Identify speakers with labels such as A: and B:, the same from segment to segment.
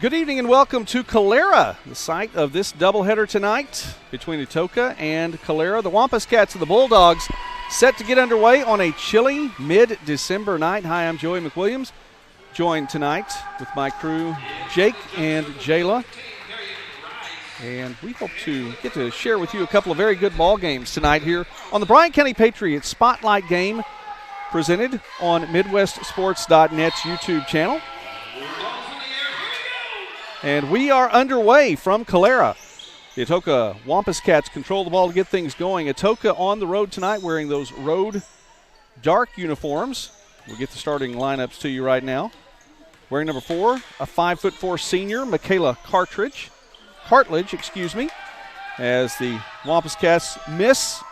A: Good evening and welcome to Calera, the site of this doubleheader tonight between Atoka and Calera. The WampusCats and the Bulldogs set to get underway on a chilly mid-December night. Hi, I'm Joey McWilliams, joined tonight with my crew, Jake and Jayla. And we hope to get to share with you a couple of very good ball games tonight here on the Bryan County Patriot Spotlight Game, presented on MidwestSports.net's YouTube channel. And we are underway from Calera. The Atoka WampusCats control the ball to get things going. Atoka on the road tonight wearing those road dark uniforms. We'll get the starting lineups to you right now. Wearing number 4, a 5'4" senior, Michaela Cartledge, as the WampusCats miss.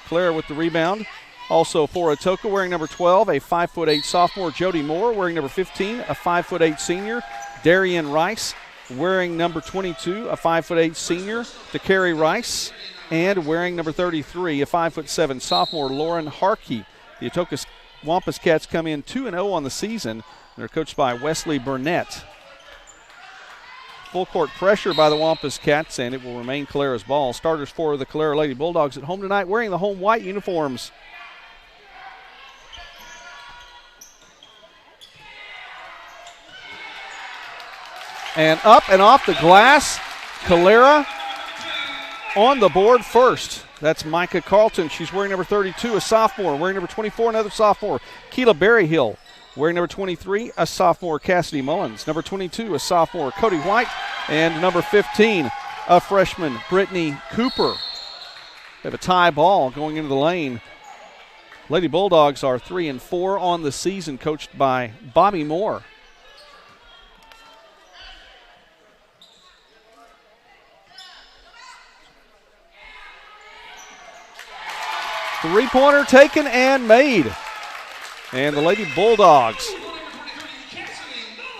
A: Calera with the rebound. Also for Atoka, wearing number 12, a 5'8" sophomore, Jody Moore. Wearing number 15, a 5'8" senior, Darian Rice. Wearing number 22, a 5'8" senior, DeCarrie Rice. And wearing number 33, a 5'7" sophomore, Lauren Harkey. The Atoka WampusCats come in 2-0 on the season. They're coached by Wesley Burnett. Full court pressure by the WampusCats, and it will remain Calera's ball. Starters for the Calera Lady Bulldogs at home tonight wearing the home white uniforms. And up and off the glass, Calera on the board first. That's Micah Carlton. She's wearing number 32, a sophomore. Wearing number 24, another sophomore, Keela Berryhill. Wearing number 23, a sophomore, Cassidy Mullins. Number 22, a sophomore, Cody White. And number 15, a freshman, Brittany Cooper. They have a tie ball going into the lane. Lady Bulldogs are 3-4 on the season, coached by Bobby Moore. Three-pointer taken and made. And the Lady Bulldogs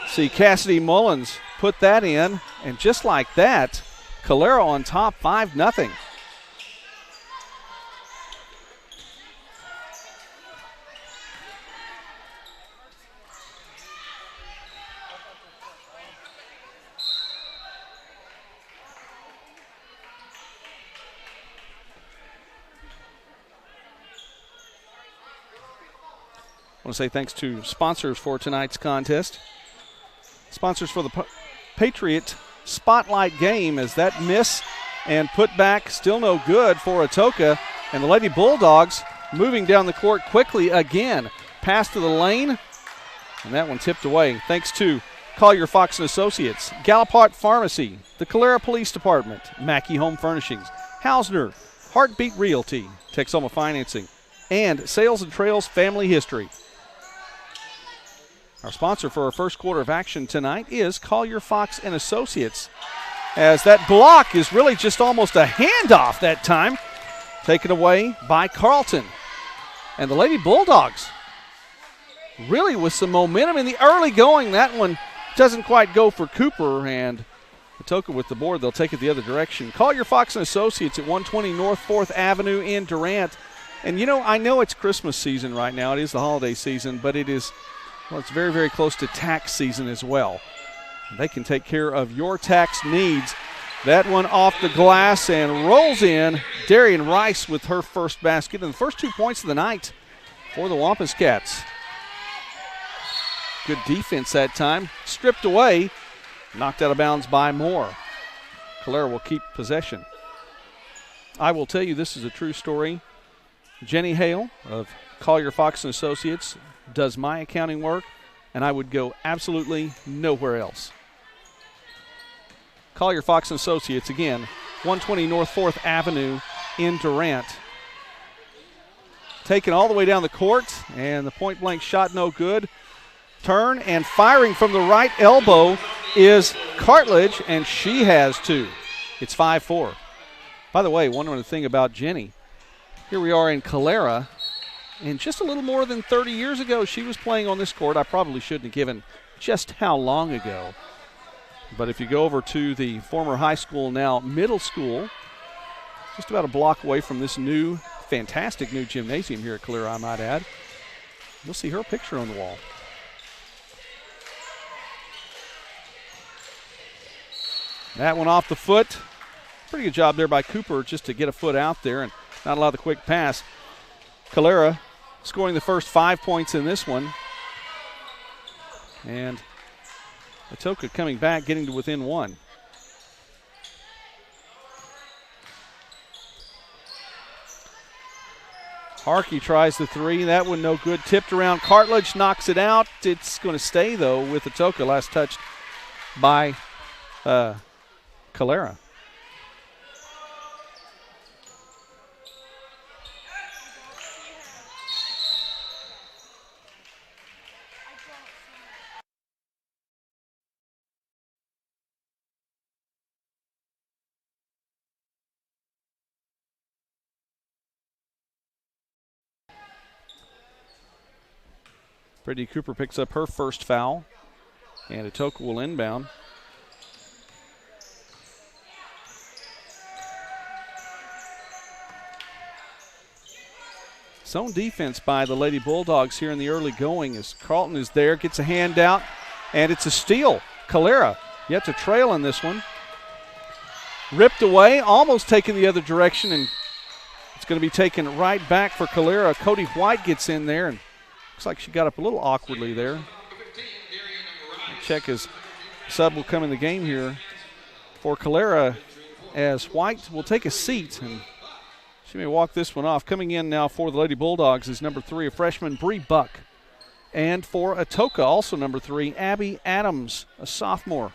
A: see Cassidy Mullins put that in. And just like that, Calera on top 5-0. I want to say thanks to sponsors for tonight's contest. Sponsors for the Patriot Spotlight Game, as that miss and put back still no good for Atoka. And the Lady Bulldogs moving down the court quickly again. Pass to the lane, and that one tipped away. Thanks to Collier Fox & Associates, Gallipart Pharmacy, the Calera Police Department, Mackey Home Furnishings, Hausner, Heartbeat Realty, Texoma Financing, and Sales and Trails Family History. Our sponsor for our first quarter of action tonight is Collier Fox & Associates, as that block is really just almost a handoff that time, taken away by Carlton. And the Lady Bulldogs really with some momentum in the early going. That one doesn't quite go for Cooper, and Atoka with the board. They'll take it the other direction. Collier Fox & Associates at 120 North 4th Avenue in Durant. And, you know, I know it's Christmas season right now. It is the holiday season, but it is, well, it's very, very close to tax season as well. They can take care of your tax needs. That one off the glass and rolls in. Darian Rice with her first basket and the first 2 points of the night for the WampusCats. Good defense that time. Stripped away. Knocked out of bounds by Moore. Calera will keep possession. I will tell you this is a true story. Jenny Hale of Collier Fox & Associates does my accounting work, and I would go absolutely nowhere else. Collier Fox & Associates, again, 120 North 4th Avenue in Durant. Taken all the way down the court, and the point-blank shot no good. Turn and firing from the right elbow is Cartledge, and she has two. It's 5-4. By the way, one other thing about Jenny. Here we are in Calera, and just a little more than 30 years ago, she was playing on this court. I probably shouldn't have given just how long ago. But if you go over to the former high school, now middle school, just about a block away from this new, fantastic new gymnasium here at Calera, I might add, you'll see her picture on the wall. That one off the foot. Pretty good job there by Cooper just to get a foot out there and not allow the quick pass. Calera scoring the first 5 points in this one. And Atoka coming back, getting to within 1. Harkey tries the 3. That one no good. Tipped around. Cartledge knocks it out. It's going to stay, though, with Atoka. Last touched by Calera. Brittany Cooper picks up her first foul, and Atoka will inbound. Zone defense by the Lady Bulldogs here in the early going as Carlton is there, gets a hand out, and it's a steal. Calera yet to trail in this one. Ripped away, almost taken the other direction, and it's going to be taken right back for Calera. Cody White gets in there, and looks like she got up a little awkwardly there. Check as sub will come in the game here for Calera as White will take a seat, and she may walk this one off. Coming in now for the Lady Bulldogs is number 3, a freshman, Bree Buck. And for Atoka, also number 3, Abby Adams, a sophomore.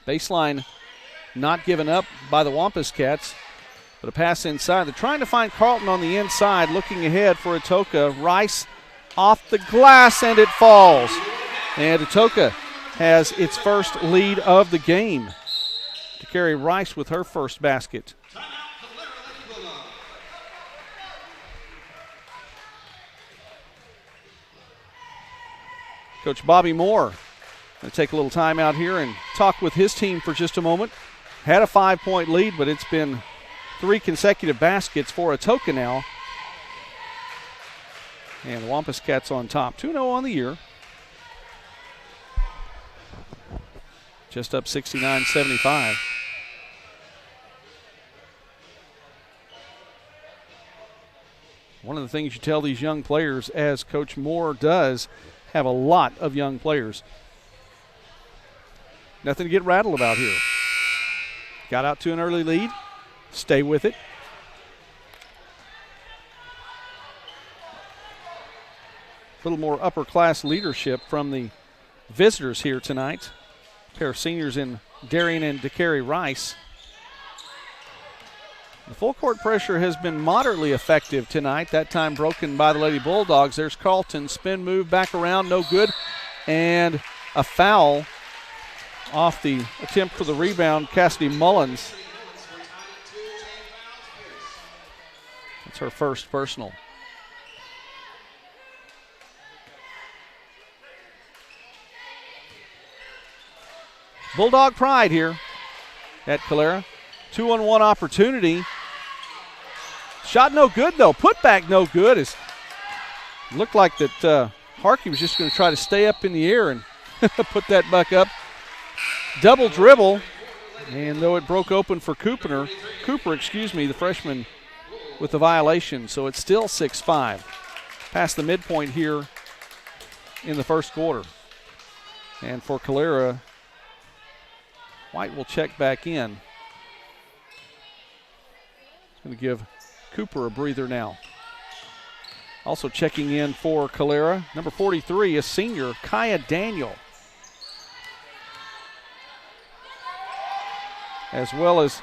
A: Baseline not given up by the WampusCats, but a pass inside. They're trying to find Carlton on the inside, looking ahead for Atoka. Rice off the glass, and it falls. And Atoka has its first lead of the game to carry Rice with her first basket. Coach Bobby Moore going to take a little time out here and talk with his team for just a moment. Had a 5-point lead, but it's been 3 consecutive baskets for Atoka now. And the WampusCats on top, 2-0 on the year. Just up 69-75. One of the things you tell these young players, as Coach Moore does, have a lot of young players. Nothing to get rattled about here. Got out to an early lead. Stay with it. A little more upper-class leadership from the visitors here tonight. A pair of seniors in Darian and DeCarry Rice. The full court pressure has been moderately effective tonight. That time broken by the Lady Bulldogs. There's Carlton. Spin move back around. No good. And a foul off the attempt for the rebound. Cassidy Mullins. That's her first personal. Bulldog pride here at Calera. 2-on-1 opportunity. Shot no good, though. Put back no good. It looked like that Harkey was just going to try to stay up in the air and put that buck up. Double dribble. And though it broke open for Cooper, the freshman, with the violation. So it's still 6-5. Past the midpoint here in the first quarter. And for Calera, White will check back in. Going to give Cooper a breather now. Also checking in for Calera, number 43, a senior, Kaya Daniel. As well as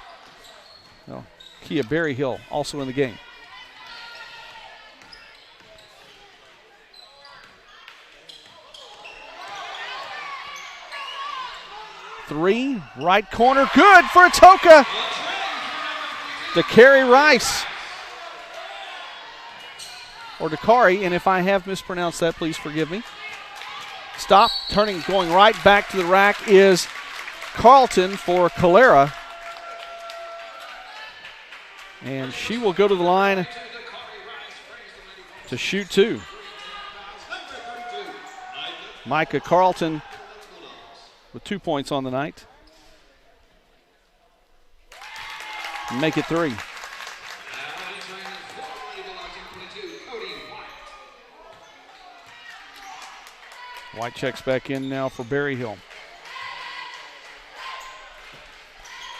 A: Kia Berryhill also in the game. Three, right corner, good for Atoka. DeCarry Rice. Or Dakari, and if I have mispronounced that, please forgive me. Stop, turning, going right back to the rack is Carlton for Calera. And she will go to the line to shoot 2. Micah Carlton with 2 points on the night. Make it 3. White checks back in now for Berryhill.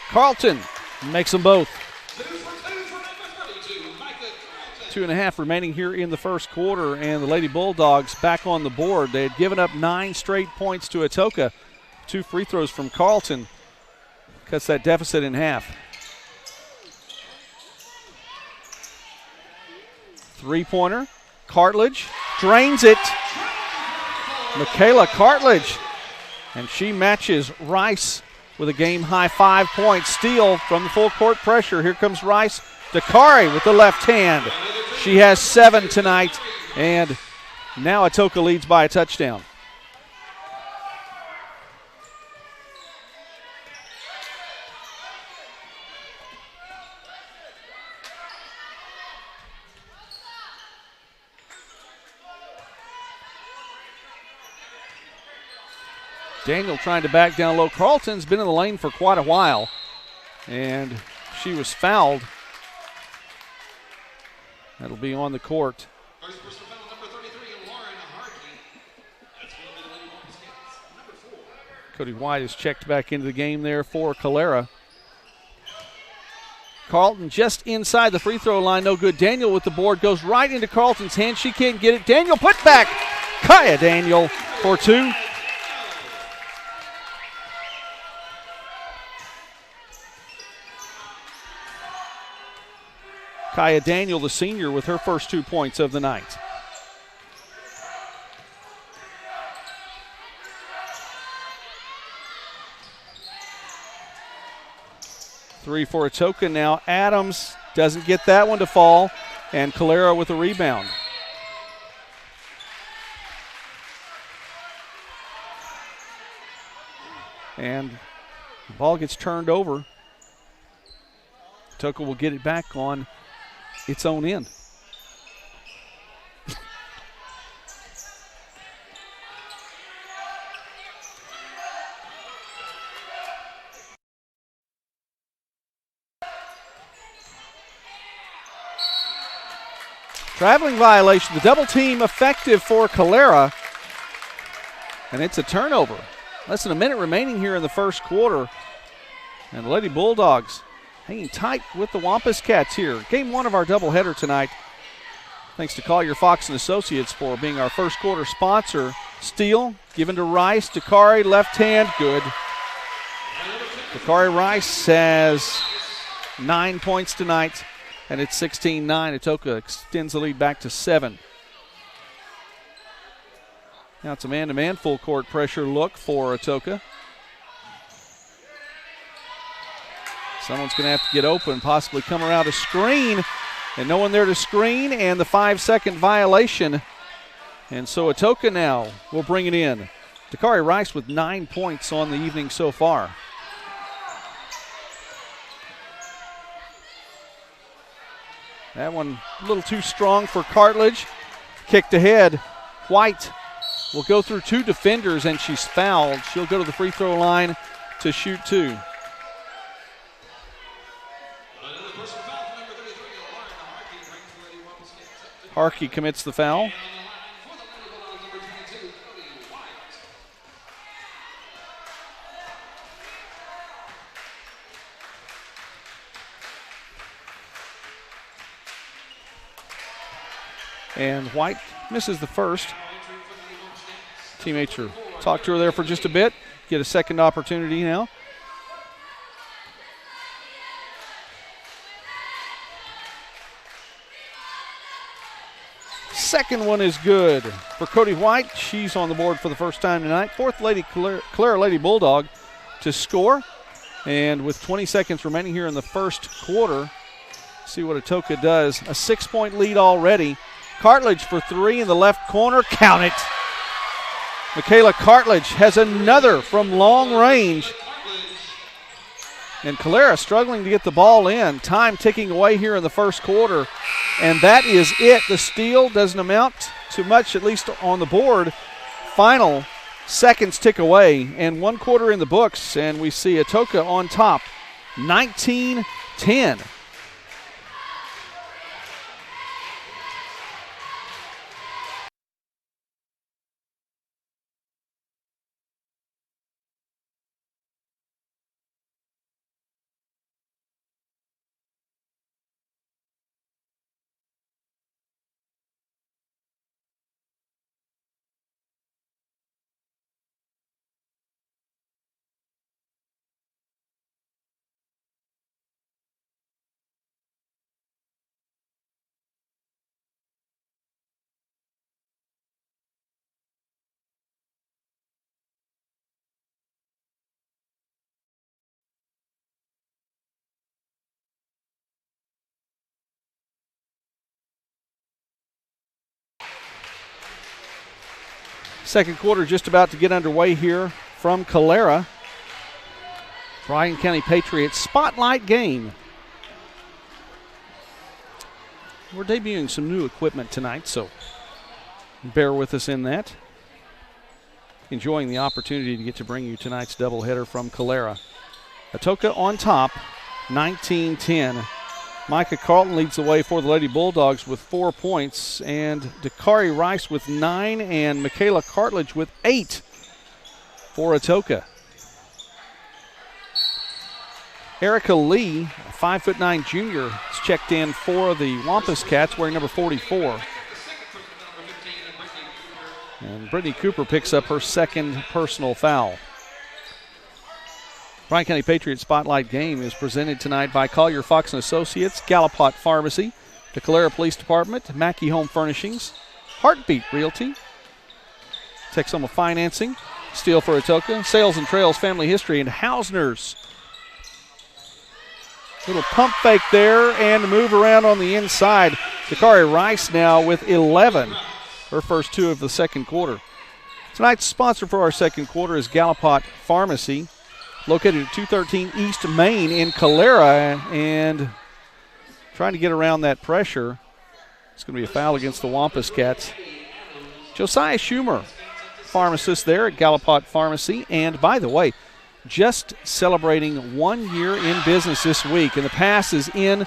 A: Carlton makes them both. 2.5 remaining here in the first quarter, and the Lady Bulldogs back on the board. They had given up 9 straight points to Atoka. 2 free throws from Carlton cuts that deficit in half. 3-pointer, Cartledge drains it. Michaela Cartledge, and she matches Rice with a game-high 5 points. Steal from the full court pressure. Here comes Rice. Dakari with the left hand. She has 7 tonight, and now Atoka leads by a touchdown. Daniel trying to back down low. Carlton's been in the lane for quite a while, and she was fouled. That'll be on the court. Cody White is checked back into the game there for Calera. Carlton just inside the free throw line, no good. Daniel with the board goes right into Carlton's hand. She can't get it. Daniel put back. Kaya Daniel for 2. Kaya Daniel, the senior, with her first 2 points of the night. Three for Atoka now. Adams doesn't get that one to fall, and Calera with a rebound. And the ball gets turned over. Atoka will get it back on its own end. Traveling violation, the double team effective for Calera, and it's a turnover. Less than a minute remaining here in the first quarter, and the Lady Bulldogs hanging tight with the WampusCats here. Game 1 of our doubleheader tonight. Thanks to Collier Fox and Associates for being our first quarter sponsor. Steal given to Rice. Dakari, left hand, good. Dakari Rice has 9 points tonight, and it's 16-9. Atoka extends the lead back to 7. Now it's a man-to-man full court pressure look for Atoka. Someone's going to have to get open, possibly come around a screen, and no one there to screen, and the 5-second violation. And so Atoka now will bring it in. Dakari Rice with 9 points on the evening so far. That one a little too strong for Cartledge. Kicked ahead. White will go through 2 defenders, and she's fouled. She'll go to the free throw line to shoot 2. Harkey commits the foul. And White misses the first. Teammates are talk to her there for just a bit. Get a second opportunity now. Second one is good for Cody White. She's on the board for the first time tonight. Fourth Lady Calera Lady Bulldog to score. And with 20 seconds remaining here in the first quarter, see what Atoka does. A 6-point lead already. Cartledge for 3 in the left corner. Count it. Michaela Cartledge has another from long range. And Calera struggling to get the ball in. Time ticking away here in the first quarter. And that is it. The steal doesn't amount to much, at least on the board. Final seconds tick away, and 1 quarter in the books, and we see Atoka on top, 19-10. Second quarter just about to get underway here from Calera. Bryan County Patriots spotlight game. We're debuting some new equipment tonight, so bear with us in that. Enjoying the opportunity to get to bring you tonight's doubleheader from Calera. Atoka on top, 19-10. Micah Carlton leads the way for the Lady Bulldogs with 4 points, and Dakari Rice with 9, and Michaela Cartledge with 8 for Atoka. Erica Lee, a 5'9" junior, is checked in for the WampusCats, wearing number 44. And Brittany Cooper picks up her second personal foul. Bryan County Patriot Spotlight game is presented tonight by Collier Fox & Associates, Galapot Pharmacy, the Calera Police Department, Mackey Home Furnishings, Heartbeat Realty, Texoma Financing, Steel for Atoka, Sales and Trails Family History, and Hausner's. Little pump fake there and a move around on the inside. Dakari Rice now with 11, her first 2 of the second quarter. Tonight's sponsor for our second quarter is Galapot Pharmacy, located at 213 East Main in Calera, and trying to get around that pressure. It's going to be a foul against the WampusCats. Josiah Schumer, pharmacist there at Galapot Pharmacy, and by the way, just celebrating 1 year in business this week, and the pass is in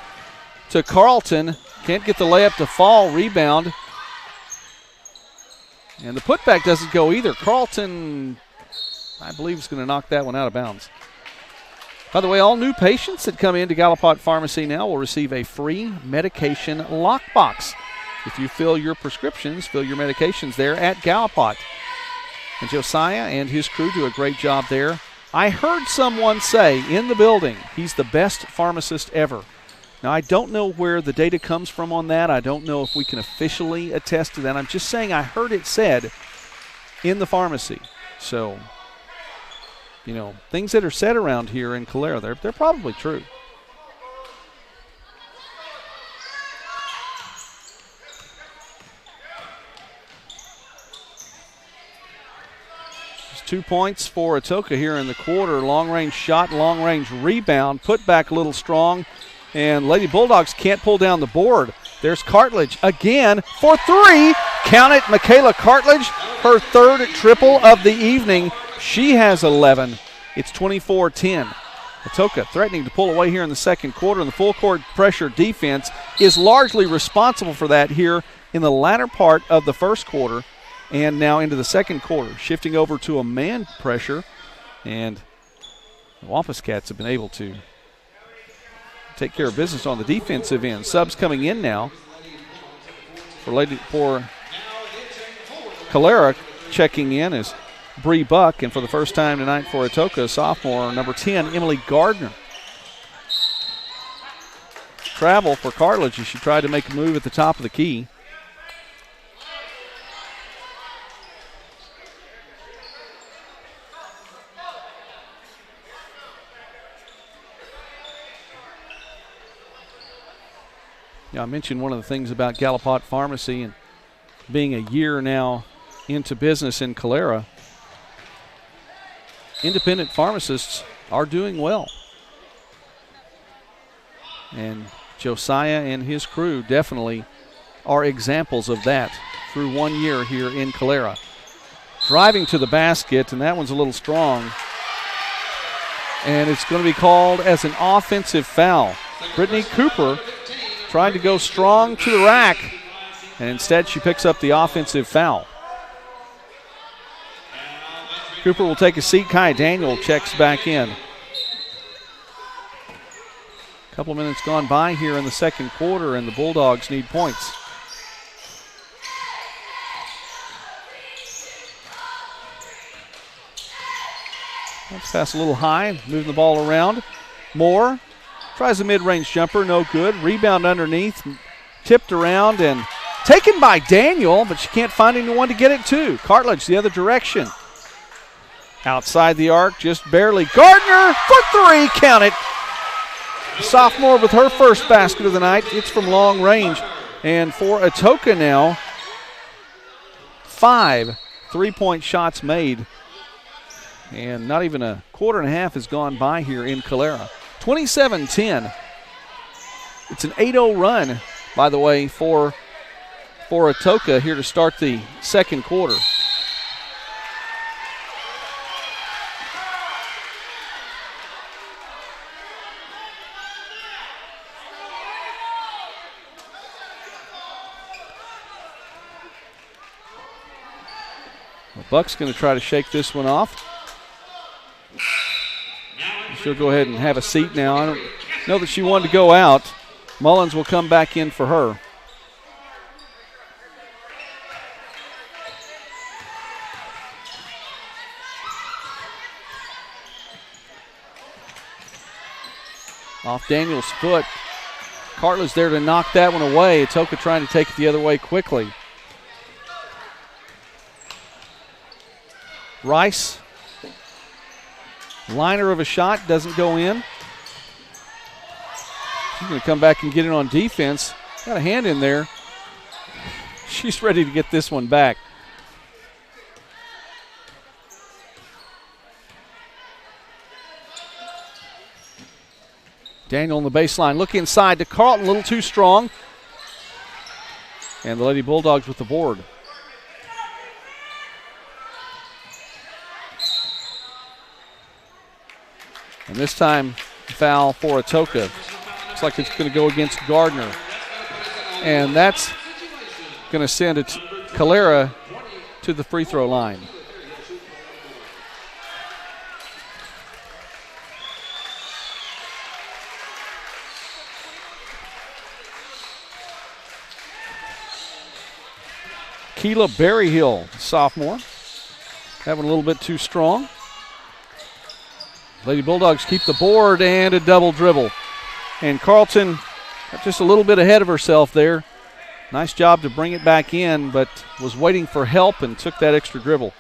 A: to Carlton. Can't get the layup to fall, rebound. And the putback doesn't go either. Carlton, I believe, is going to knock that one out of bounds. By the way, all new patients that come into Galapot Pharmacy now will receive a free medication lockbox. If you fill your prescriptions, fill your medications there at Galapot. And Josiah and his crew do a great job there. I heard someone say in the building, he's the best pharmacist ever. Now, I don't know where the data comes from on that. I don't know if we can officially attest to that. I'm just saying I heard it said in the pharmacy. So, you know, things that are said around here in Calera, they're probably true. Just 2 points for Atoka here in the quarter. Long-range shot, long-range rebound. Put back a little strong. And Lady Bulldogs can't pull down the board. There's Cartledge again for 3. Count it, Michaela Cartledge, her third triple of the evening. She has 11. It's 24-10. Atoka threatening to pull away here in the second quarter, and the full court pressure defense is largely responsible for that here in the latter part of the first quarter and now into the second quarter. Shifting over to a man pressure, and the WampusCats have been able to take care of business on the defensive end. Subs coming in now for Calera. Checking in is Bree Buck, and for the first time tonight for Atoka, sophomore, number 10, Emily Gardner. Travel for Cartledge as she tried to make a move at the top of the key. Yeah, I mentioned one of the things about Galapot Pharmacy and being a year now into business in Calera. Independent pharmacists are doing well. And Josiah and his crew definitely are examples of that through 1 year here in Calera. driving to the basket, and that one's a little strong. And it's going to be called as an offensive foul. Brittany Cooper tried to go strong to the rack, and instead she picks up the offensive foul. Cooper will take a seat. Kai Daniel checks back in. A couple of minutes gone by here in the second quarter, and the Bulldogs need points. Let's pass a little high, moving the ball around. Moore tries a mid-range jumper, no good. Rebound underneath, tipped around and taken by Daniel, but she can't find anyone to get it to. Cartledge the other direction. Outside the arc, just barely. Gardner for three, count it. Sophomore with her first basket of the night. It's from long range. And for Atoka now, 5 3-point shots made. And not even a quarter and a half has gone by here in Calera. 27-10. It's an 8-0 run, by the way, for Atoka here to start the second quarter. The Buck's going to try to shake this one off. She'll go ahead and have a seat now. I don't know that she wanted to go out. Mullins will come back in for her. Off Daniel's foot. Cartledge there to knock that one away. Atoka trying to take it the other way quickly. Rice. Liner of a shot, doesn't go in. She's going to come back and get it on defense. Got a hand in there. She's ready to get this one back. Daniel on the baseline. Look inside to Carlton, a little too strong. And the Lady Bulldogs with the board. And this time, foul for Atoka. Looks like it's going to go against Gardner. And that's going to send Calera to the free throw line. Keela Berryhill, sophomore. That one a little bit too strong. Lady Bulldogs keep the board and a double dribble. And Carlton just a little bit ahead of herself there. Nice job to bring it back in, but was waiting for help and took that extra dribble.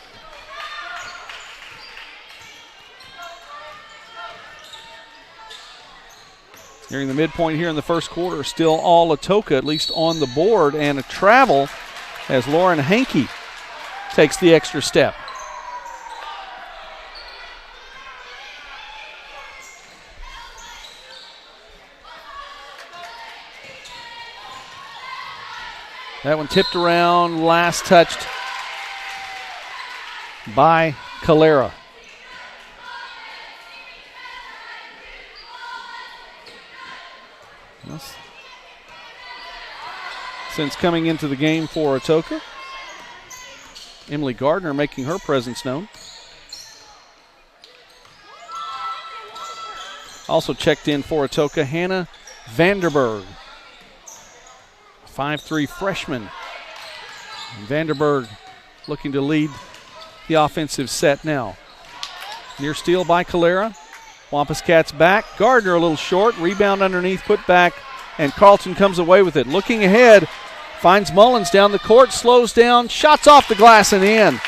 A: Nearing the midpoint here in the first quarter, still all Atoka, at least on the board, and a travel as Lauren Hankey takes the extra step. That one tipped around, last touched by Calera. Yes. Since coming into the game for Atoka, Emily Gardner making her presence known. Also checked in for Atoka, Hannah Vanderberg. 5'3" freshman. And Vanderberg looking to lead the offensive set now. Near steal by Calera. WampusCats back. Gardner a little short. Rebound underneath, put back, and Carlton comes away with it. Looking ahead, finds Mullins down the court, slows down, shots off the glass and in.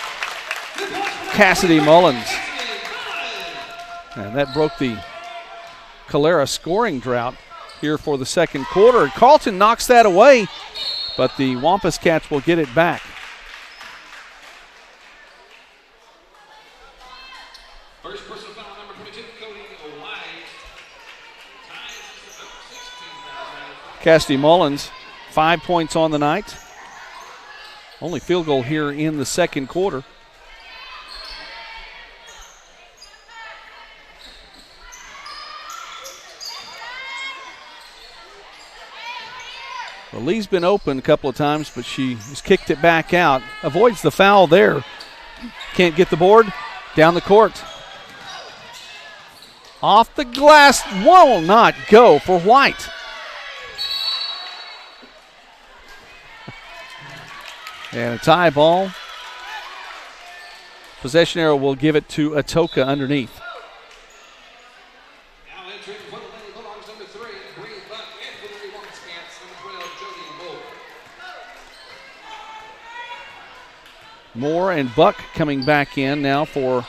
A: Cassidy Mullins. And that broke the Calera scoring drought here for the second quarter. Carlton knocks that away, but the WampusCats will get it back.
B: First personal foul, number 22, Cody White.
A: Cassidy Mullins, 5 points on the night. Only field goal here in the second quarter. Well, Lee's been open a couple of times, but she has kicked it back out. Avoids the foul there. Can't get the board. Down the court. Off the glass. Will not go for White. And a tie ball. Possession arrow will give it to Atoka underneath.
B: Now entering for the Lady Bulldogs, number 3, Bryan, and for the WampusCats, number 12, Jody Moore.
A: Moore and Buck coming back in now for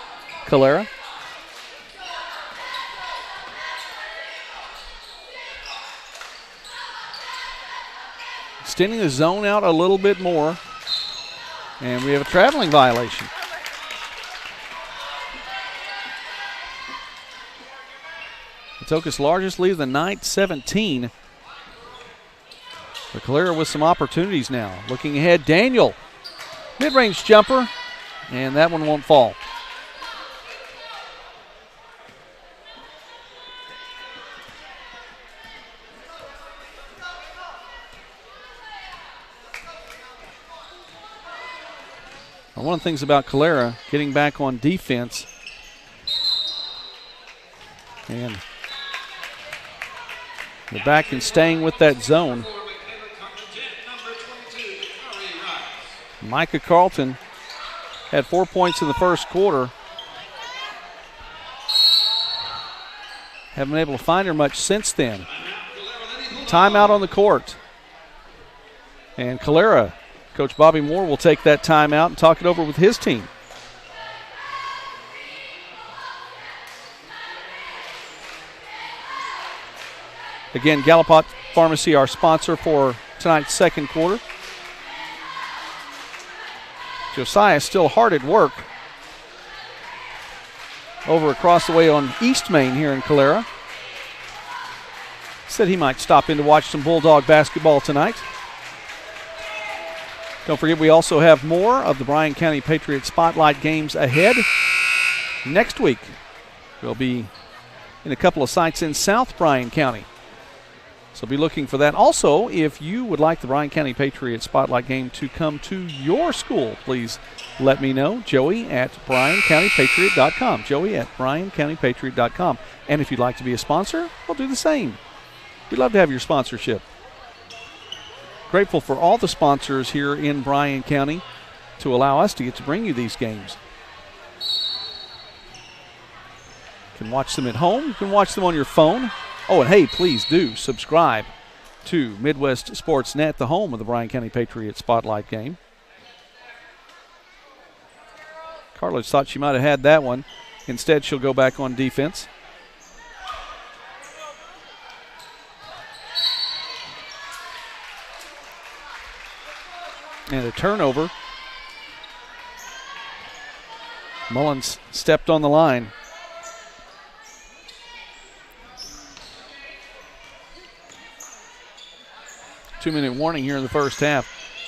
A: Calera. Extending the zone out a little bit more. And we have a traveling violation. Atoka's largest lead of the night, 17. But Calera with some opportunities now. Looking ahead, Daniel. Mid-range jumper, and that one won't fall. Now, one of the things about Calera, getting back on defense, and they're back and staying with that zone. Micah Carlton had 4 points in the first quarter. Haven't been able to find her much since then. Timeout on the court. And Calera, Coach Bobby Moore will take that timeout and talk it over with his team. Again, Gallipotte Pharmacy, our sponsor for tonight's second quarter. Josiah still hard at work over across the way on East Main here in Calera. Said he might stop in to watch some Bulldog basketball tonight. Don't forget, we also have more of the Bryan County Patriot Spotlight games ahead. Next week, we'll be in a couple of sites in South Bryan County. So be looking for that. Also, if you would like the Bryan County Patriot Spotlight game to come to your school, please let me know. Joey at BryanCountyPatriot.com. Joey at BryanCountyPatriot.com. And if you'd like to be a sponsor, we'll do the same. We'd love to have your sponsorship. Grateful for all the sponsors here in Bryan County to allow us to get to bring you these games. You can watch them at home. You can watch them on your phone. Oh, and hey, please do subscribe to Midwest Sportsnet, the home of the Bryan County Patriot Spotlight game. Cartlidge thought she might have had that one. Instead, she'll go back on defense. And a turnover. Mullins stepped on the line. Two-minute warning here in the first half.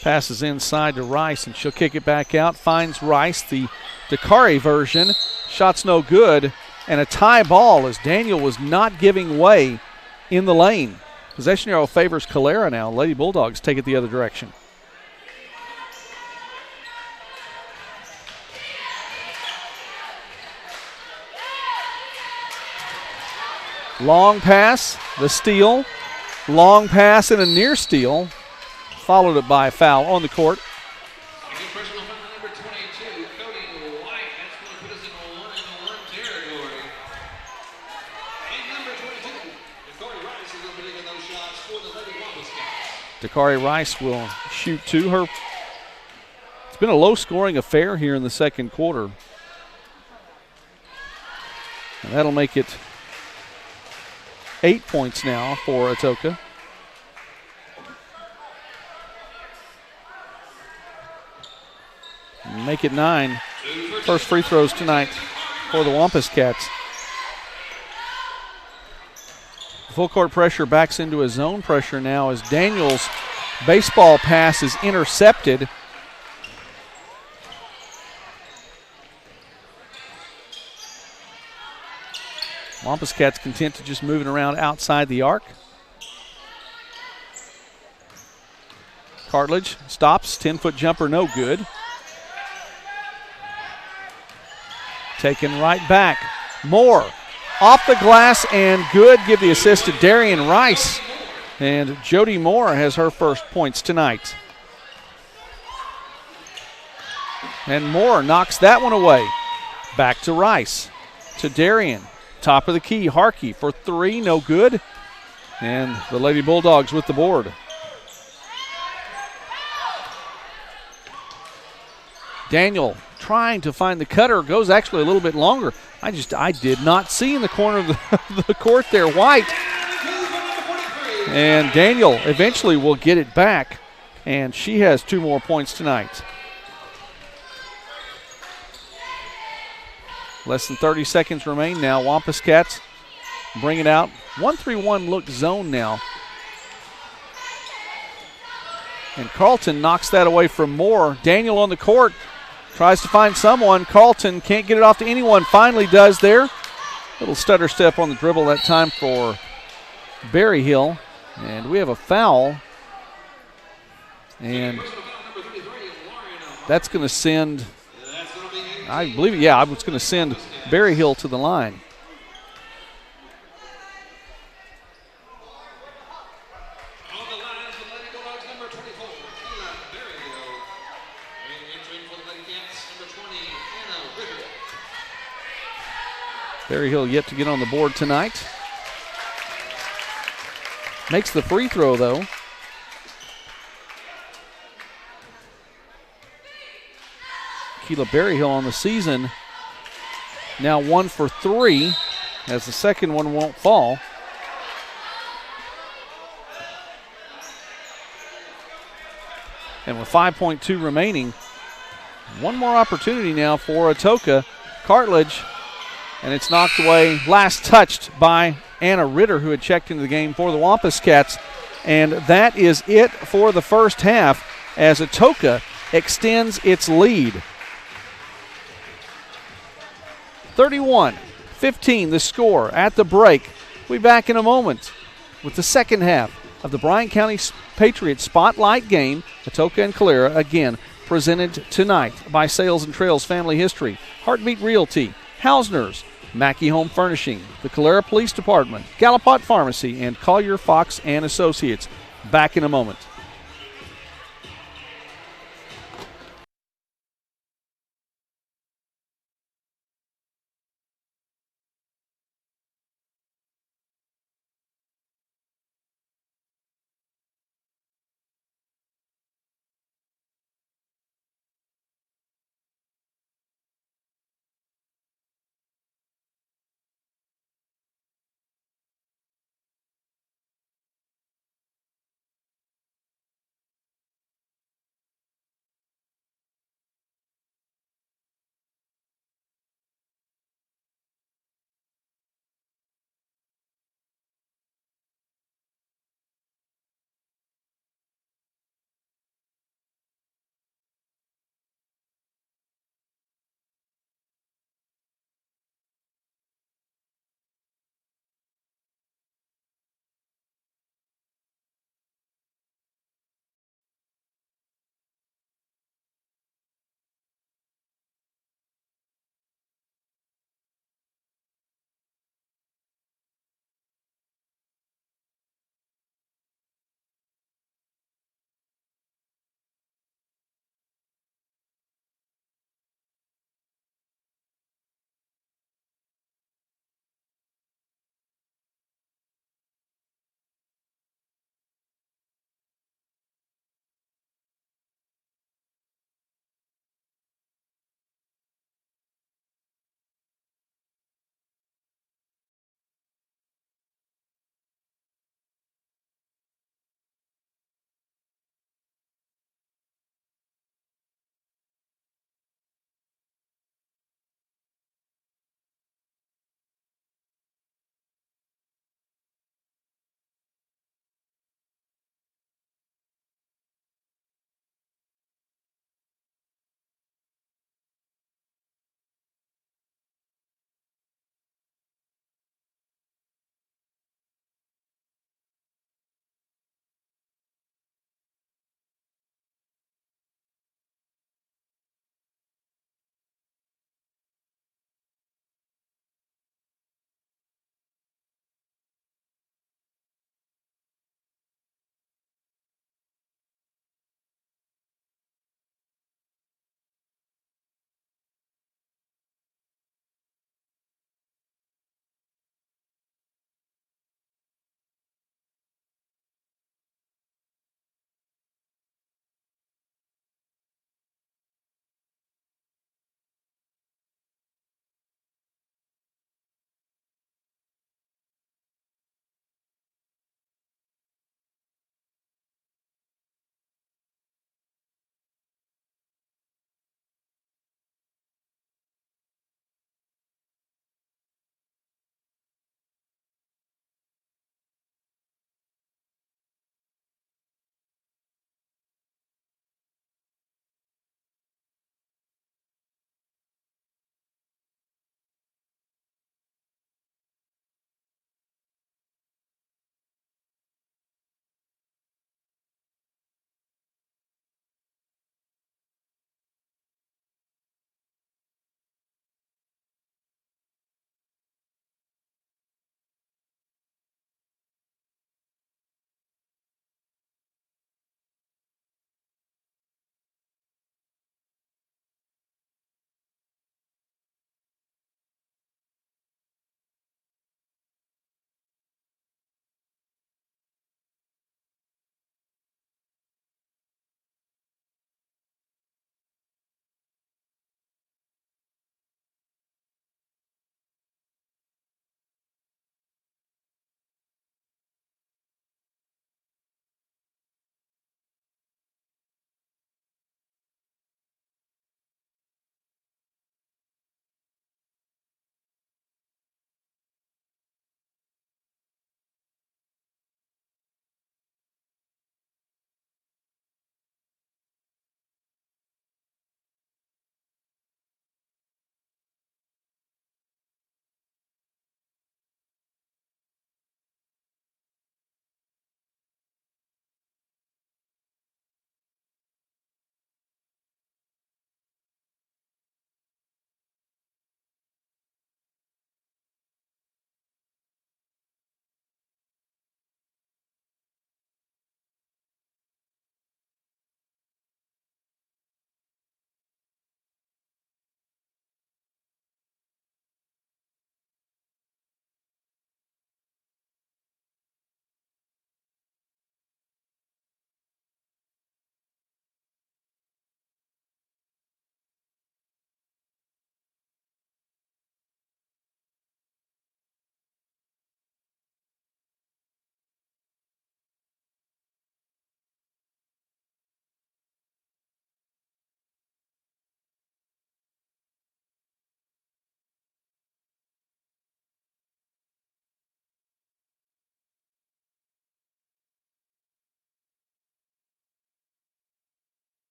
A: Passes inside to Rice, and she'll kick it back out. Finds Rice, the Dakari version. Shot's no good, and a tie ball as Daniel was not giving way in the lane. Possession arrow favors Calera now. Lady Bulldogs take it the other direction. Long pass, the steal. Long pass and a near steal. Followed it by a foul on the court.
B: Personal foul number 22, Cody White. That's going to put us in a 1-1 territory. And number 22, Dakari Rice is opening in those shots for the Lady WampusCats.
A: Dakari Rice will shoot two. It's been a low-scoring affair here in the second quarter. And that'll make it 8 points now for Atoka. Make it 9. First free throws tonight for the WampusCats. Full court pressure backs into a zone pressure now as Daniels' baseball pass is intercepted. WampusCats content to just moving around outside the arc. Cartledge stops, 10-foot jumper, no good. Taken right back. Moore off the glass and good. Give the assist to Darian Rice. And Jody Moore has her first points tonight. And Moore knocks that one away. Back to Rice. To Darian. Top of the key. Harkey for three. No good. And the Lady Bulldogs with the board. Daniel trying to find the cutter. Goes actually a little bit longer. I did not see in the corner of the court there. White. And Daniel eventually will get it back. And she has 2 more points tonight. Less than 30 seconds remain now. WampusCats bring it out. 1-3-1 look zone now. And Carlton knocks that away from Moore. Daniel on the court. Tries to find someone. Carlton can't get it off to anyone. Finally does there. Little stutter step on the dribble that time for Berryhill. And we have a foul. And that's going to send, I believe, I was going to send Berryhill to the line. Berryhill yet to get on the board tonight. Makes the free throw, though. Keela Berryhill on the season now 1 for 3, as the second one won't fall. And with 5.2 remaining, one more opportunity now for Atoka. Cartledge. And it's knocked away, last touched by Anna Ritter, who had checked into the game for the WampusCats. And that is it for the first half as Atoka extends its lead. 31-15 the score at the break. We'll be back in a moment with the second half of the Bryan County Patriot Spotlight game. Atoka and Calera again presented tonight by Sales and Trails Family History, Heartbeat Realty, Hausner's, Mackey Home Furnishing, the Calera Police Department, Gallipot Pharmacy, and Collier Fox and Associates. Back in a moment.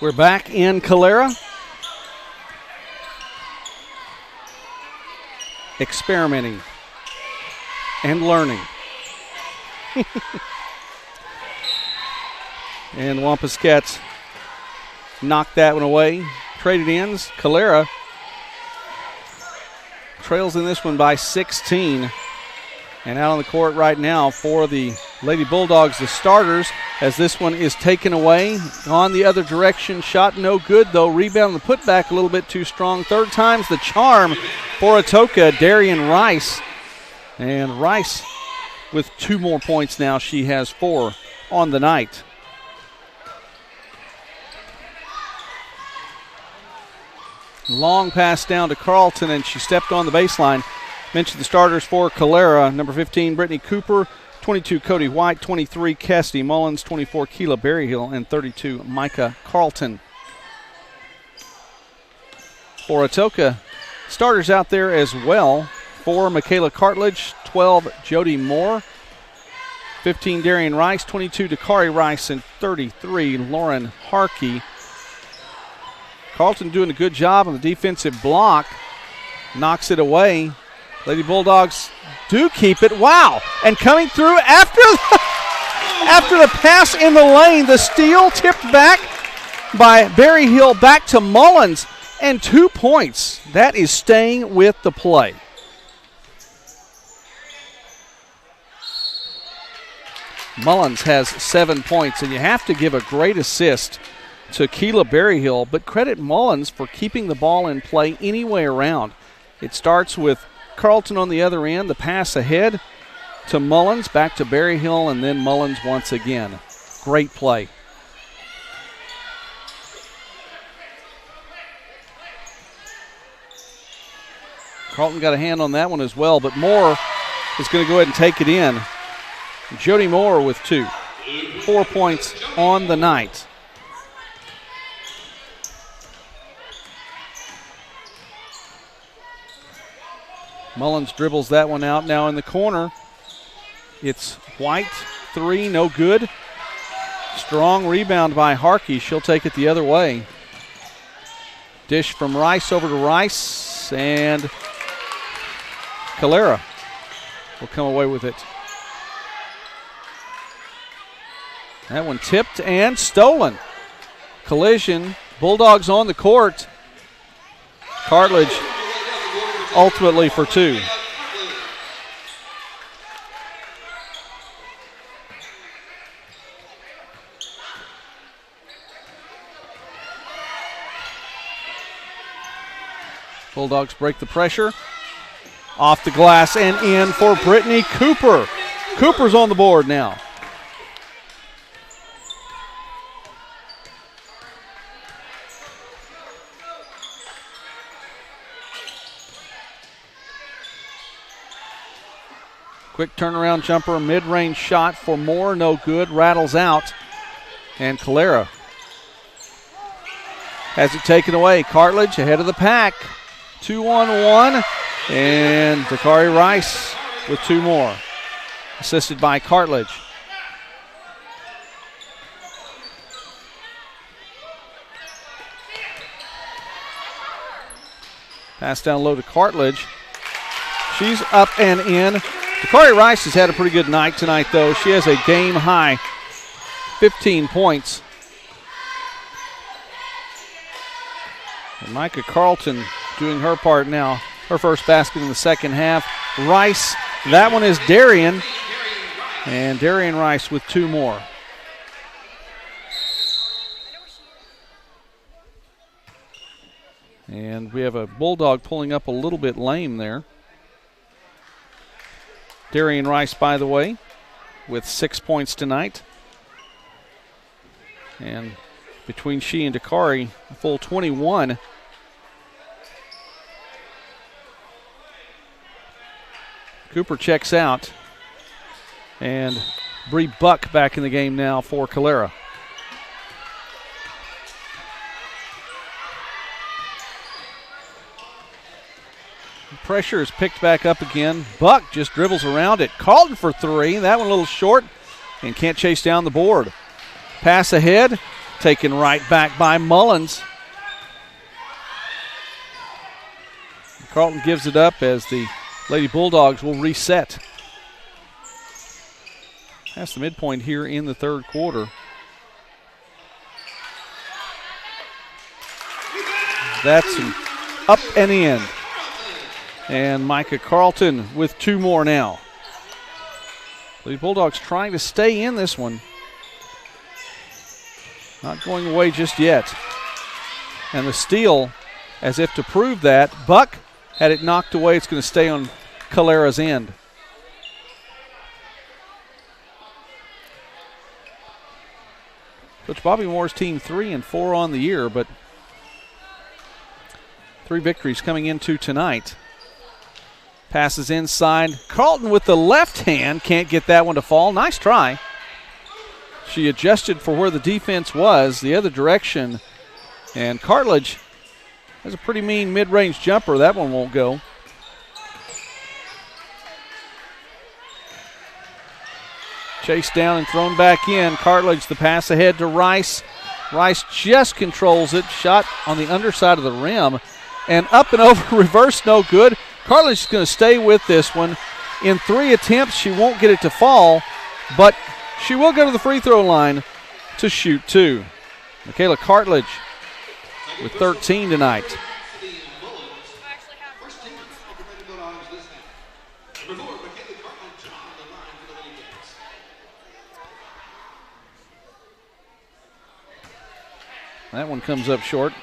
A: We're back in Calera. Experimenting and learning. And WampusCats knocked that one away. Traded ends. Calera trails in this one by 16. And out on the court right now for the Lady Bulldogs, the starters, as this one is taken away. On the other direction, shot no good though. Rebound and the putback a little bit too strong. Third time's the charm for Atoka, Darian Rice. And Rice with 2 more points now. She has 4 on the night. Long pass down to Carlton, and she stepped on the baseline. Mentioned the starters for Calera. Number 15, Brittany Cooper. 22, Cody White. 23, Cassidy Mullins. 24, Keela Berryhill. And 32, Micah Carlton. For Atoka, starters out there as well. 4, Michaela Cartledge. 12, Jody Moore. 15, Darian Rice. 22, Dakari Rice. And 33, Lauren Harkey. Carlton doing a good job on the defensive block. Knocks it away. Lady Bulldogs do keep it. Wow. And coming through after the pass in the lane, the steal tipped back by Berryhill back to Mullins. And 2 points. That is staying with the play. Mullins has 7 points, and you have to give a great assist to Keela Berryhill, but credit Mullins for keeping the ball in play any way around. It starts with Carlton on the other end, the pass ahead to Mullins, back to Berryhill, and then Mullins once again. Great play. Carlton got a hand on that one as well, but Moore is going to go ahead and take it in. Jody Moore with 2. 4 points on the night. Mullins dribbles that one out now in the corner. It's White, 3, no good. Strong rebound by Harkey. She'll take it the other way. Dish from Rice over to Rice, and Calera will come away with it. That one tipped and stolen. Collision. Bulldogs on the court. Cartledge ultimately for 2. Bulldogs break the pressure. Off the glass and in for Brittany Cooper. Cooper's on the board now. Quick turnaround jumper, mid-range shot for Moore, no good, rattles out. And Calera has it taken away. Cartledge ahead of the pack. 2-on-1, and Dakari Rice with 2 more. Assisted by Cartledge. Pass down low to Cartledge. She's up and in. Dakari Rice has had a pretty good night tonight, though. She has a game-high 15 points. And Micah Carlton doing her part now. Her first basket in the second half. Rice, that one is Darian. And Darian Rice with 2 more. And we have a Bulldog pulling up a little bit lame there. Darian Rice, by the way, with 6 points tonight. And between she and Dakari, a full 21. Cooper checks out. And Bree Buck back in the game now for Calera. Pressure is picked back up again. Buck just dribbles around it. Carlton for 3. That one a little short and can't chase down the board. Pass ahead. Taken right back by Mullins. Carlton gives it up as the Lady Bulldogs will reset. That's the midpoint here in the third quarter. That's an up and in. And Micah Carlton with 2 more now. The Bulldogs trying to stay in this one. Not going away just yet. And the steal, as if to prove that, Buck had it knocked away. It's going to stay on Calera's end. Coach Bobby Moore's team 3-4 on the year, but 3 victories coming into tonight. Passes inside. Carlton with the left hand. Can't get that one to fall. Nice try. She adjusted for where the defense was, the other direction. And Cartledge has a pretty mean mid-range jumper. That one won't go. Chased down and thrown back in. Cartledge the pass ahead to Rice. Rice just controls it. Shot on the underside of the rim. And up and over, reverse, no good. Cartledge is going to stay with this one. In 3 attempts, she won't get it to fall, but she will go to the free throw line to shoot 2. Michaela Cartledge with 13 tonight. That one comes up short.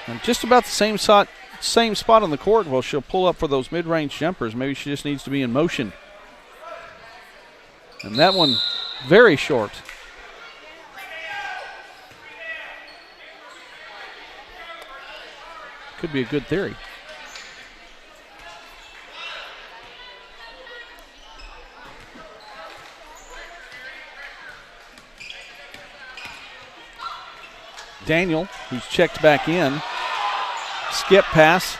A: And just about the same spot on the court. Well, she'll pull up for those mid-range jumpers. Maybe she just needs to be in motion. And that one very short. Could be a good theory. Daniel, who's checked back in. Skip pass.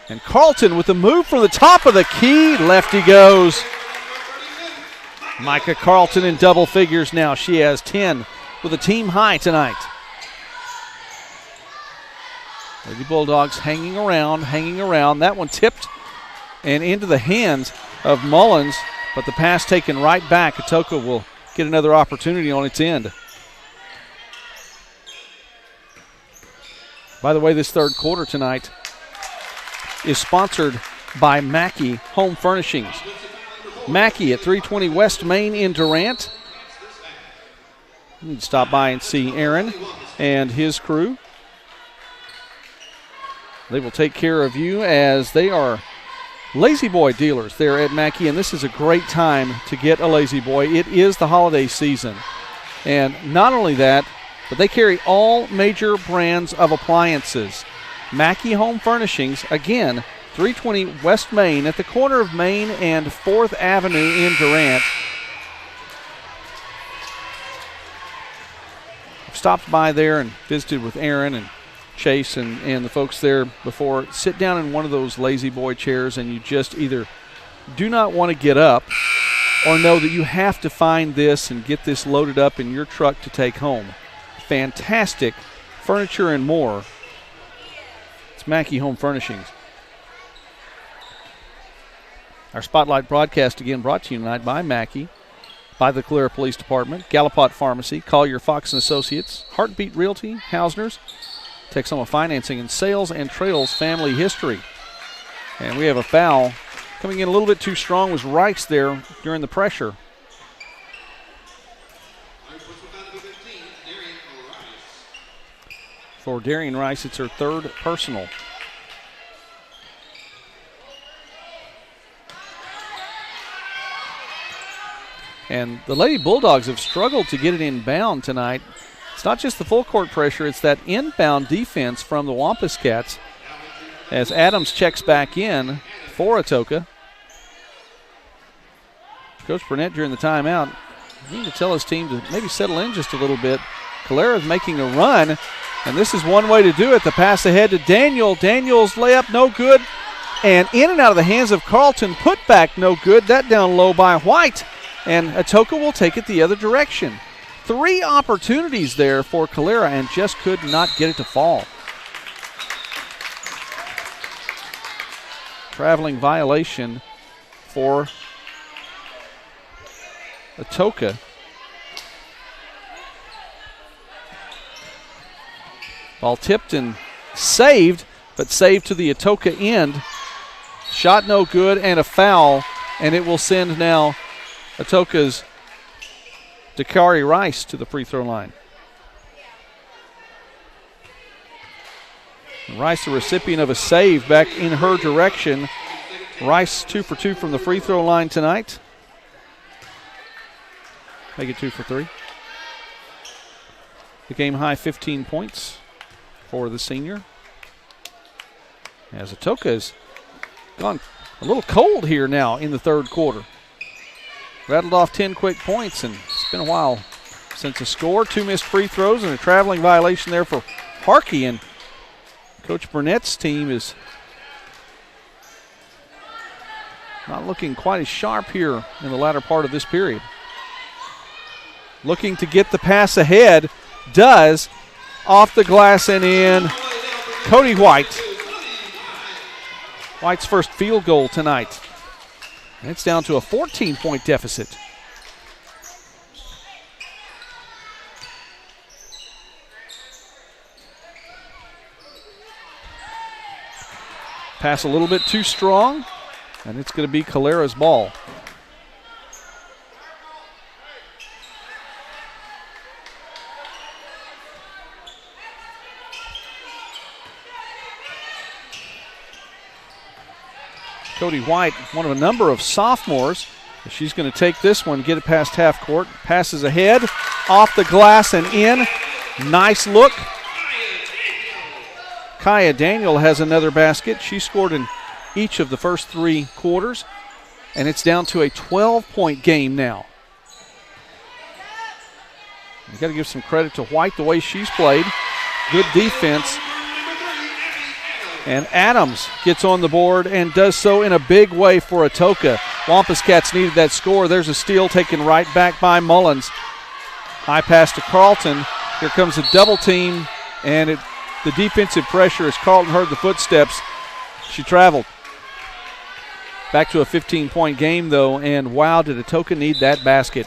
A: And Carlton with the move from the top of the key. Lefty goes. Micah Carlton in double figures now. She has 10 with a team high tonight. Lady Bulldogs hanging around. That one tipped and into the hands of Mullins, but the pass taken right back. Atoka will get another opportunity on its end. By the way, this third quarter tonight is sponsored by Mackey Home Furnishings. Mackey at 320 West Main in Durant. You can stop by and see Aaron and his crew. They will take care of you as they are Lazy Boy dealers there at Mackey, and this is a great time to get a Lazy Boy. It is the holiday season. And not only that, but they carry all major brands of appliances. Mackey Home Furnishings, again, 320 West Main at the corner of Main and 4th Avenue in Durant. I've stopped by there and visited with Aaron and Chase and the folks there before. Sit down in one of those Lazy Boy chairs and you just either do not want to get up or know that you have to find this and get this loaded up in your truck to take home. Fantastic furniture and more. It's Mackey Home Furnishings. Our Spotlight broadcast again brought to you tonight by Mackey, by the Calera Police Department, Gallipotte Pharmacy, Collier Fox & Associates, Heartbeat Realty, Hausner's, Texoma Financing, and Sales and Trails Family History. And we have a foul. Coming in a little bit too strong was Rice there during the pressure. For Darian Rice, it's her 3rd personal. And the Lady Bulldogs have struggled to get it inbound tonight. It's not just the full court pressure, it's that inbound defense from the WampusCats as Adams checks back in for Atoka. Coach Burnett during the timeout need to tell his team to maybe settle in just a little bit. Calera is making a run, and this is one way to do it. The pass ahead to Daniel. Daniel's layup no good, and in and out of the hands of Carlton. Put back no good. That down low by White, and Atoka will take it the other direction. 3 opportunities there for Calera and just could not get it to fall. Traveling violation for Atoka. Ball tipped and saved, but saved to the Atoka end. Shot no good and a foul, and it will send now Atoka's Dakari Rice to the free throw line. Rice, the recipient of a save back in her direction. Rice 2 for 2 from the free throw line tonight. Make it 2 for 3. The game high 15 points for the senior. As Atoka has gone a little cold here now in the third quarter. Rattled off 10 quick points, and it's been a while since a score. 2 missed free throws and a traveling violation there for Harkey. And Coach Burnett's team is not looking quite as sharp here in the latter part of this period. Looking to get the pass ahead. Does. Off the glass and in. Cody White. White's first field goal tonight. It's down to a 14-point deficit. Pass a little bit too strong, and it's going to be Calera's ball. Cody White, one of a number of sophomores. She's going to take this one, get it past half court. Passes ahead, off the glass and in. Nice look. Kaya Daniel has another basket. She scored in each of the first 3 quarters, and it's down to a 12-point game now. You've got to give some credit to White the way she's played. Good defense. And Adams gets on the board and does so in a big way for Atoka. WampusCats needed that score. There's a steal taken right back by Mullins. High pass to Carlton. Here comes a double team, and the defensive pressure as Carlton heard the footsteps. She traveled. Back to a 15-point game, though, and wow, did Atoka need that basket.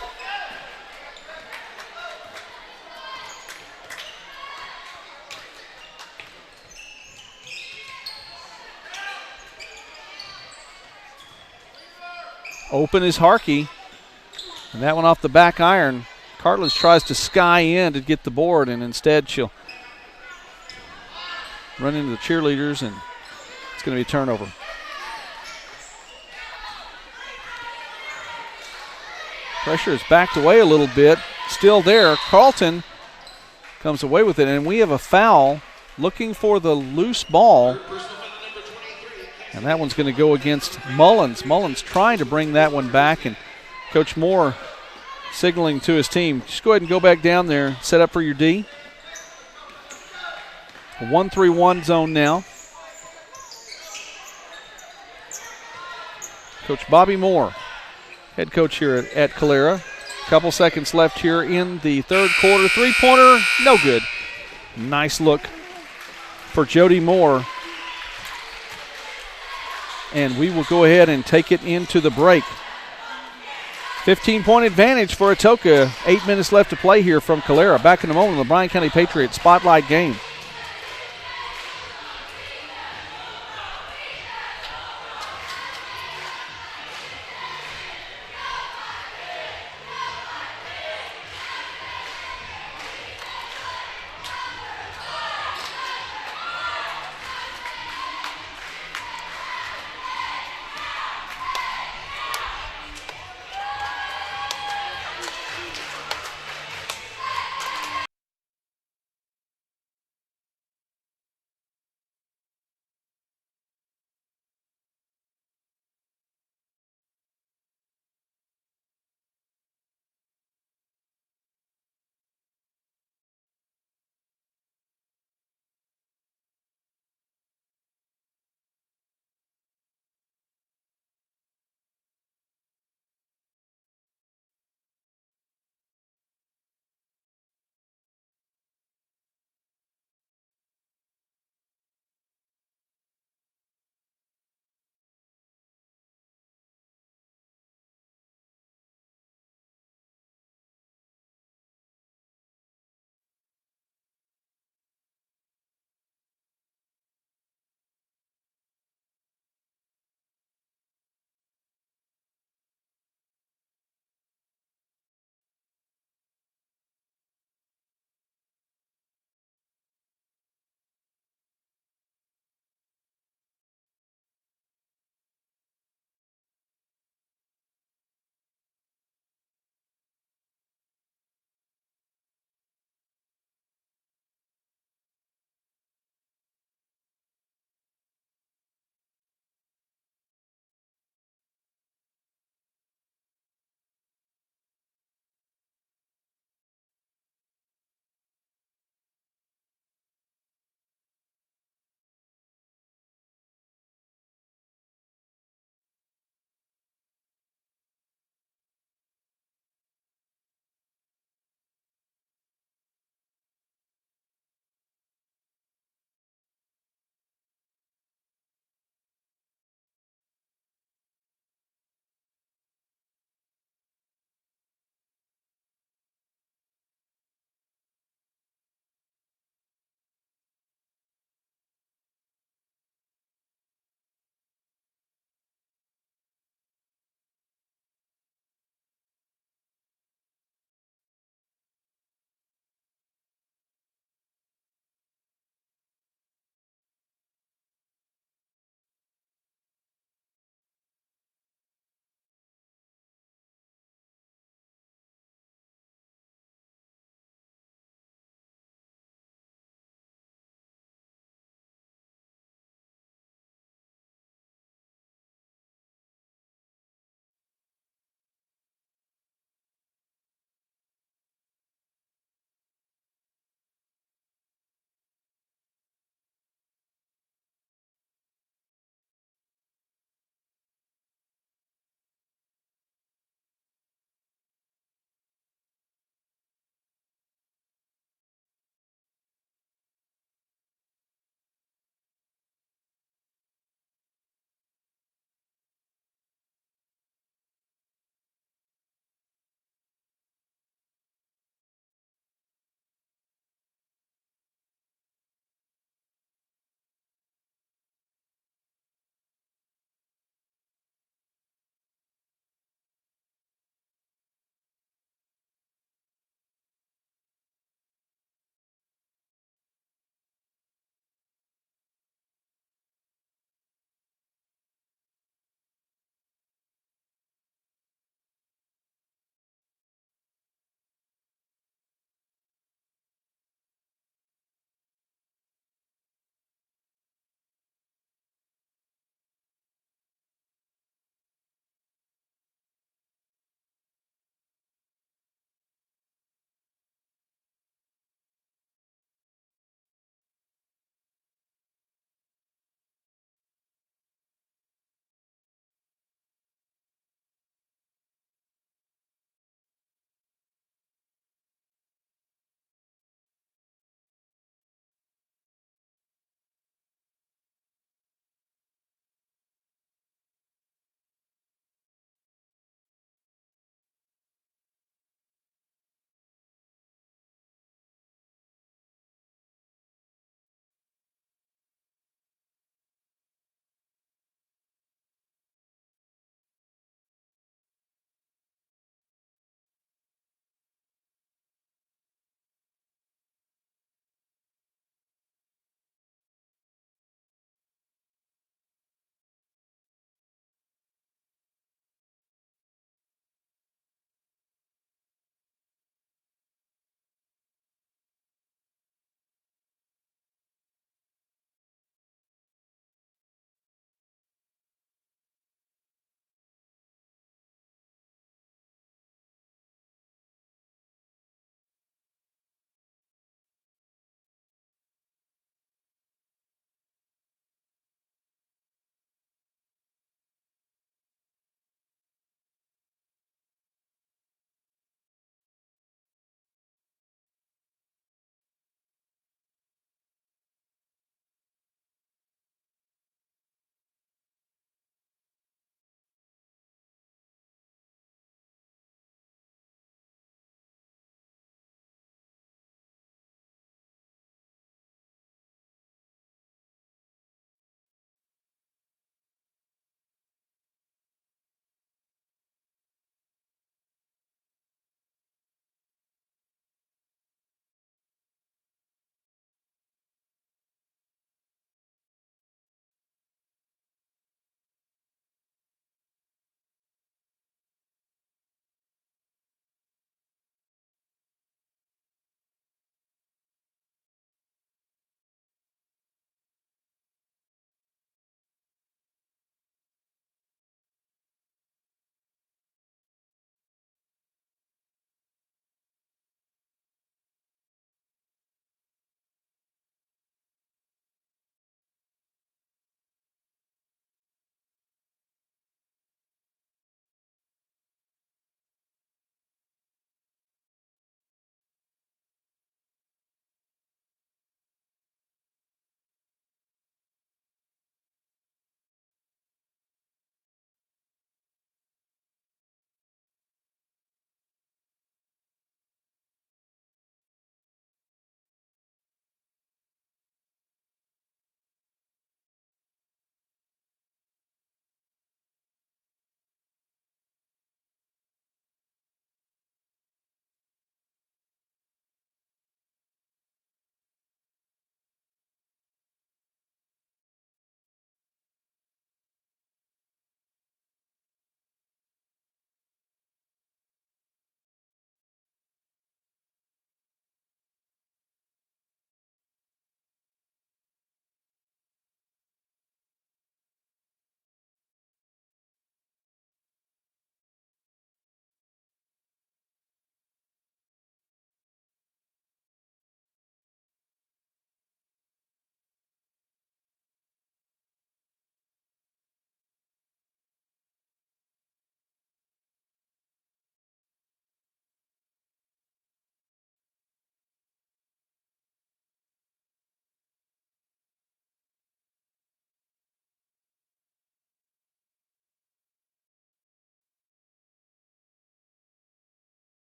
A: Open is Harkey, and that one off the back iron. Cartledge tries to sky in to get the board, and instead she'll run into the cheerleaders, and it's going to be a turnover. Pressure is backed away a little bit. Still there. Carlton comes away with it, and we have a foul looking for the loose ball. And that one's going to go against Mullins. Mullins trying to bring that one back, and Coach Moore signaling to his team, just go ahead and go back down there, set up for your D. A 1-3-1 zone now. Coach Bobby Moore, head coach here at Calera. Couple seconds left here in the third quarter. 3-pointer, no good. Nice look for Jody Moore. And we will go ahead and take it into the break. 15-point advantage for Atoka. 8 minutes left to play here from Calera. Back in a moment on the Bryan County Patriot Spotlight game.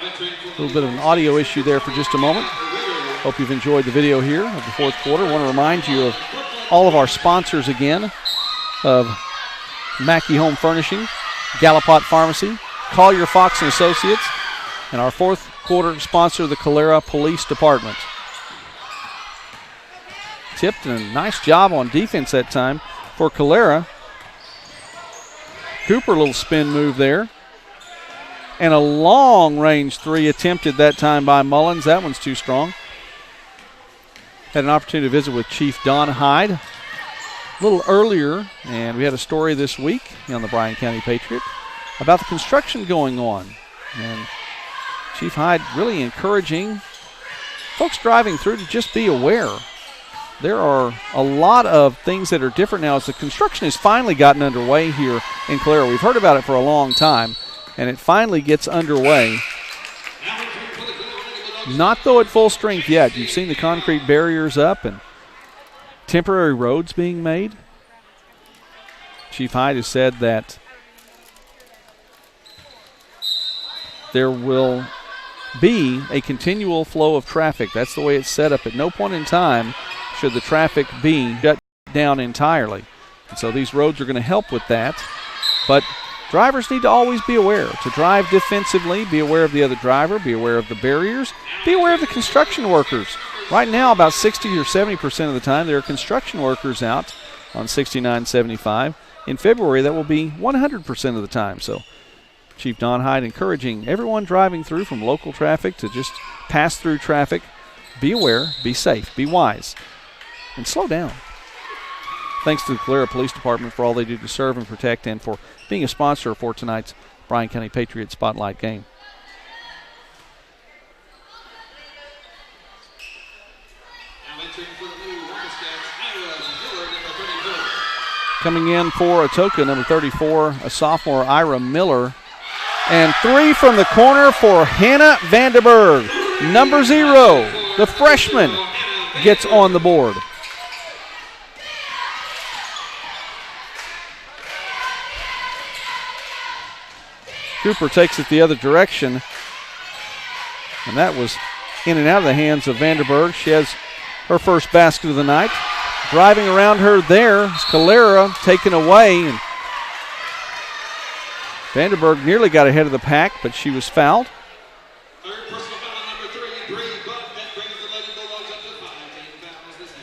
A: A little bit of an audio issue there for just a moment. Hope you've enjoyed the video here of the fourth quarter. I want to remind you of all of our sponsors again, of Mackey Home Furnishing, Gallipot Pharmacy, Collier Fox and Associates, and our fourth quarter sponsor, the Calera Police Department. Tipped, and a nice job on defense that time for Calera. Cooper, a little spin move there. And a long-range three attempted that time by Mullins. That one's too strong. Had an opportunity to visit with Chief Don Hyde a little earlier, and we had a story this week on the Bryan County Patriot about the construction going on. And Chief Hyde really encouraging folks driving through to just be aware. There are a lot of things that are different now as the construction has finally gotten underway here in Calera. We've heard about it for a long time, and it finally gets underway. Not though at full strength yet. You've seen the concrete barriers up and temporary roads being made. Chief Hyde has said that there will be a continual flow of traffic. That's the way it's set up. At no point in time should the traffic be shut down entirely. And so these roads are going to help with that. But drivers need to always be aware. To drive defensively, be aware of the other driver, be aware of the barriers, be aware of the construction workers. Right now, about 60 or 70% of the time, there are construction workers out on 69-75. In February, that will be 100% of the time. So Chief Don Hyde encouraging everyone driving through from local traffic to just pass through traffic. Be aware, be safe, be wise, and slow down. Thanks to the Calera Police Department for all they do to serve and protect, and for being a sponsor for tonight's Bryan County Patriot Spotlight game. Coming in for Atoka, number 34, a sophomore, Ira Miller. And three from the corner for Hannah Vanderberg. Number 0, the freshman, gets on the board. Cooper takes it the other direction. And that was in and out of the hands of Vanderberg. She has her first basket of the night. Driving around her there is Calera, taken away. And Vanderberg nearly got ahead of the pack, but she was fouled.
B: Third personal foul, number 3, Bryan, but that brings the Lady Bulldogs up to 5 fouls this half.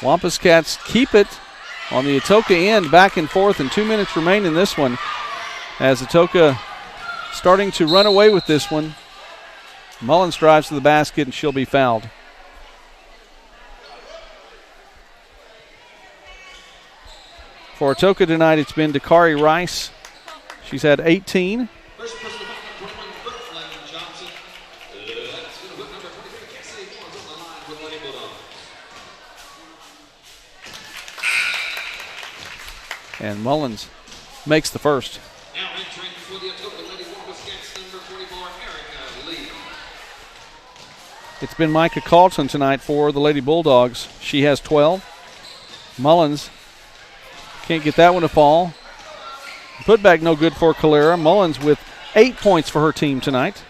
A: WampusCats keep it on the Atoka end, back and forth, and 2 minutes remain in this one. As Atoka starting to run away with this one. Mullins drives to the basket, and she'll be fouled. For Atoka tonight, it's been Dakari Rice. She's had 18.
B: First personal foul, number 21, Brooklyn Johnson. That's going to put number 23, Cassidy Mullins on the line for the Lady Bulldogs.
A: And Mullins makes the first.
B: Now entering for the Atoka Lady WampusCats, number 44, Erica Lee.
A: It's been Micah Carlton tonight for the Lady Bulldogs. She has 12. Mullins can't get that one to fall. Putback no good for Calera. Mullins with 8 points for her team tonight.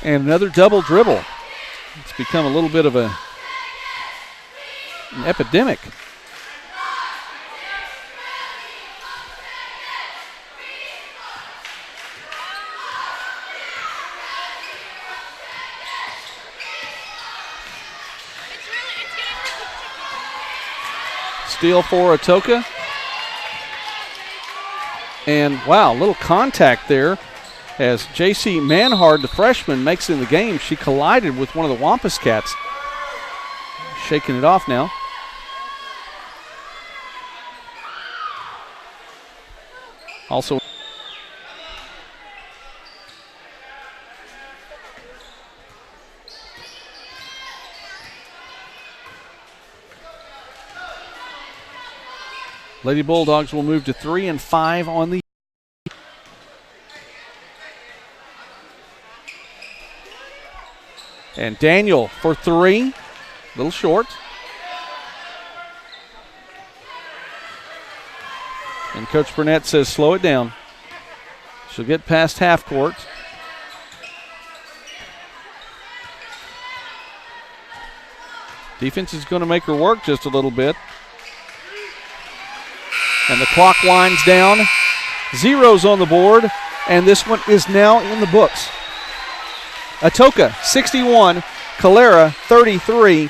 A: And another double dribble. It's become a little bit of an epidemic. Steal for Atoka. And wow, a little contact there as J.C. Manhard, the freshman, makes it in the game. She collided with one of the WampusCats. Shaking it off now. Also, Lady Bulldogs will move to 3-5 on the. And Daniel for 3, a little short. And Coach Burnett says slow it down. She'll get past half court. Defense is going to make her work just a little bit. And the clock winds down. Zeros on the board. And this one is now in the books. Atoka 61, Calera 33.